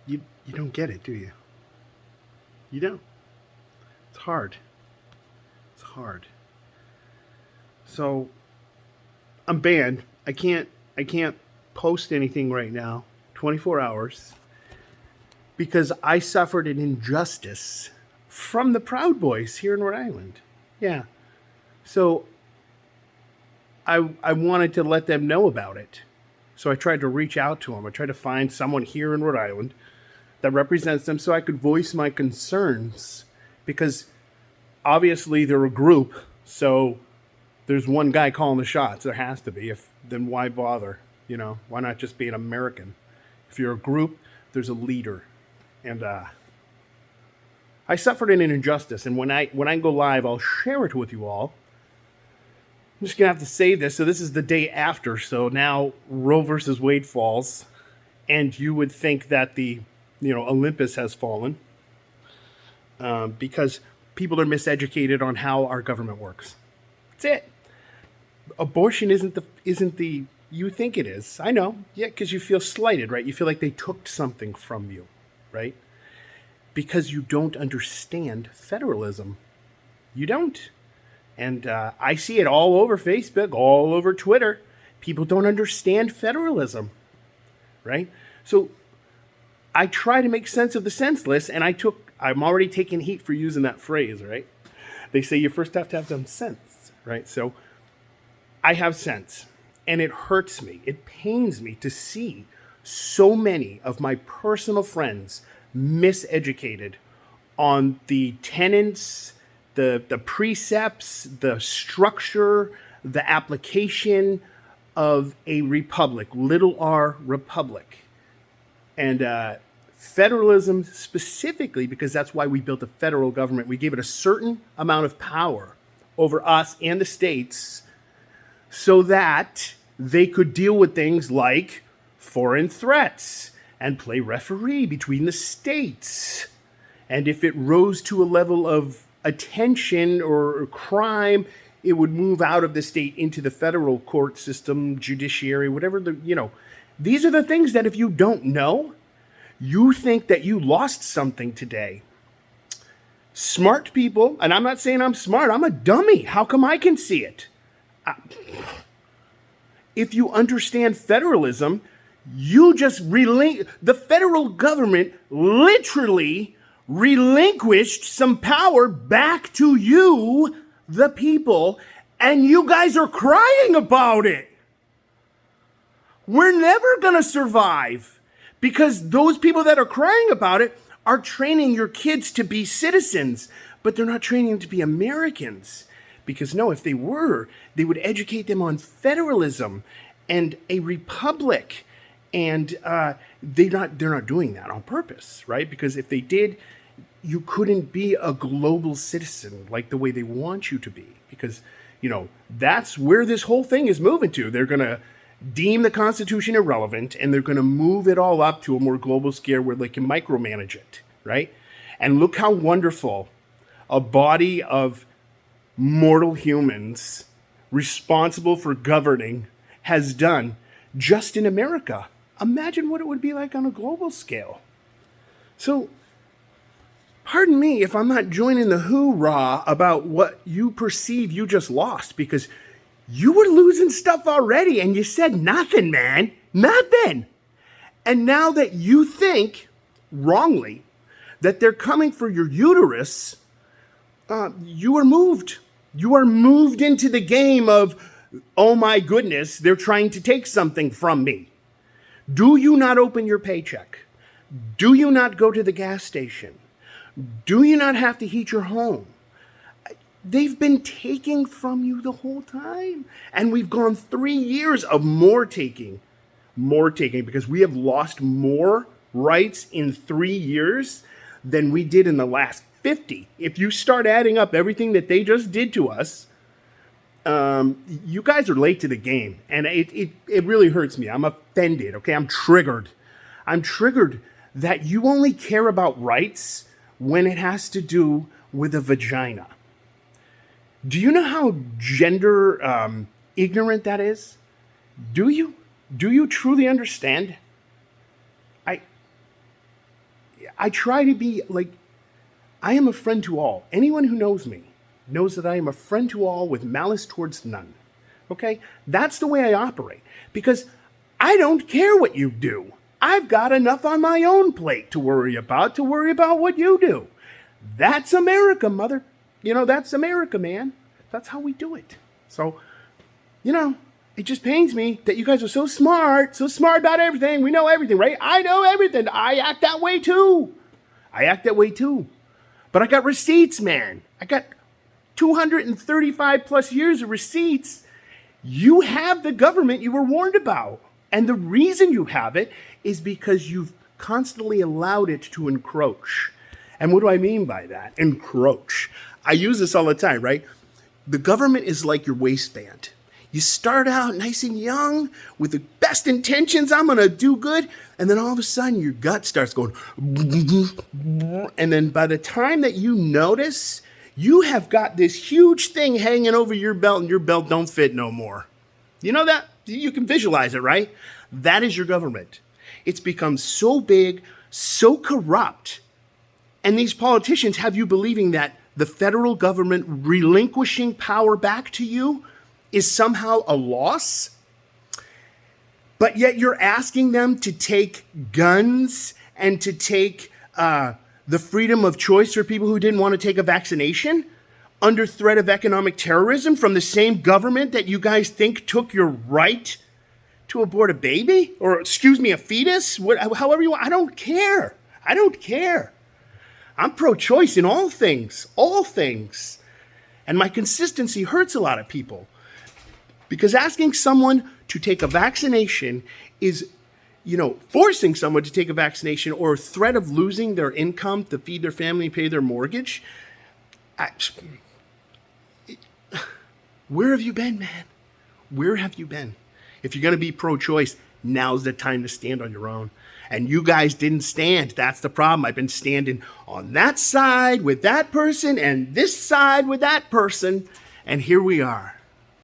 You don't get it, do you? You don't. It's hard. It's hard. So I'm banned. I can't post anything right now. 24 hours because I suffered an injustice from the Proud Boys here in Rhode Island. Yeah. So I wanted to let them know about it. So I tried to reach out to them. I tried to find someone here in Rhode Island that represents them so I could voice my concerns because obviously they're a group. So there's one guy calling the shots. There has to be. If then why bother? Why not just be an American? If you're a group, there's a leader. And I suffered an injustice, and when I go live, I'll share it with you all. I'm just gonna have to save this. So this is the day after. So now Roe versus Wade falls, and you would think that the Olympus has fallen because people are miseducated on how our government works. That's it. Abortion isn't the you think it is. I know. Yeah, because you feel slighted, right? You feel like they took something from you, right? Because you don't understand federalism. You don't. And I see it all over Facebook, all over Twitter. People don't understand federalism, right? So I try to make sense of the senseless, and I'm already taking heat for using that phrase, right? They say you first have to have some sense, right? So I have sense, and it hurts me. It pains me to see so many of my personal friends miseducated on the tenets, the precepts, the structure, the application of a republic, little r republic. And federalism specifically, because that's why we built a federal government. We gave it a certain amount of power over us and the states so that they could deal with things like foreign threats and play referee between the states. And if it rose to a level of attention or crime, it would move out of the state into the federal court system, judiciary, whatever these are the things that if you don't know, you think that you lost something today. Smart people, and I'm not saying I'm smart, I'm a dummy. How come I can see it? If you understand federalism, you just the federal government literally relinquished some power back to you, the people, and you guys are crying about it. We're never going to survive because those people that are crying about it are training your kids to be citizens, but they're not training them to be Americans. Because no, if they were, they would educate them on federalism and a republic. And they're not doing that on purpose, right? Because if they did, you couldn't be a global citizen like the way they want you to be. Because, that's where this whole thing is moving to. They're going to deem the Constitution irrelevant, and they're going to move it all up to a more global scale where they can micromanage it, right? And look how wonderful a body of mortal humans responsible for governing has done just in America. Imagine what it would be like on a global scale. So, pardon me if I'm not joining the hoorah about what you perceive you just lost, because you were losing stuff already and you said nothing, man. Nothing. And now that you think, wrongly, that they're coming for your uterus, you are moved. You are moved into the game of, oh my goodness, they're trying to take something from me. Do you not open your paycheck? Do you not go to the gas station? Do you not have to heat your home? They've been taking from you the whole time. And we've gone 3 years of more taking, because we have lost more rights in 3 years than we did in the last 50. If you start adding up everything that they just did to us, you guys are late to the game. And it really hurts me. I'm offended, okay? I'm triggered. I'm triggered that you only care about rights when it has to do with a vagina. Do you know how gender ignorant that is? Do you? Do you truly understand? I try to be like, I am a friend to all. Anyone who knows me knows that I am a friend to all with malice towards none. Okay? That's the way I operate because I don't care what you do. I've got enough on my own plate to worry about what you do. That's America, mother. That's America, man. That's how we do it. So, it just pains me that you guys are so smart about everything. We know everything, right? I know everything. I act that way too. But I got receipts, man. I got 235 plus years of receipts. You have the government you were warned about. And the reason you have it is because you've constantly allowed it to encroach. And what do I mean by that? Encroach. I use this all the time, right? The government is like your waistband. You start out nice and young with the best intentions. I'm going to do good. And then all of a sudden your gut starts going. And then by the time that you notice, you have got this huge thing hanging over your belt and your belt don't fit no more. You know that? You can visualize it, right? That is your government. It's become so big, so corrupt. And these politicians have you believing that the federal government relinquishing power back to you is somehow a loss, but yet you're asking them to take guns and to take the freedom of choice for people who didn't want to take a vaccination under threat of economic terrorism from the same government that you guys think took your right to abort a baby or, a fetus, however you want. I don't care. I'm pro-choice in all things. And my consistency hurts a lot of people. Because asking someone to take a vaccination is, forcing someone to take a vaccination or threat of losing their income to feed their family and pay their mortgage. Where have you been, man? Where have you been? If you're going to be pro-choice, now's the time to stand on your own. And you guys didn't stand. That's the problem. I've been standing on that side with that person and this side with that person. And here we are.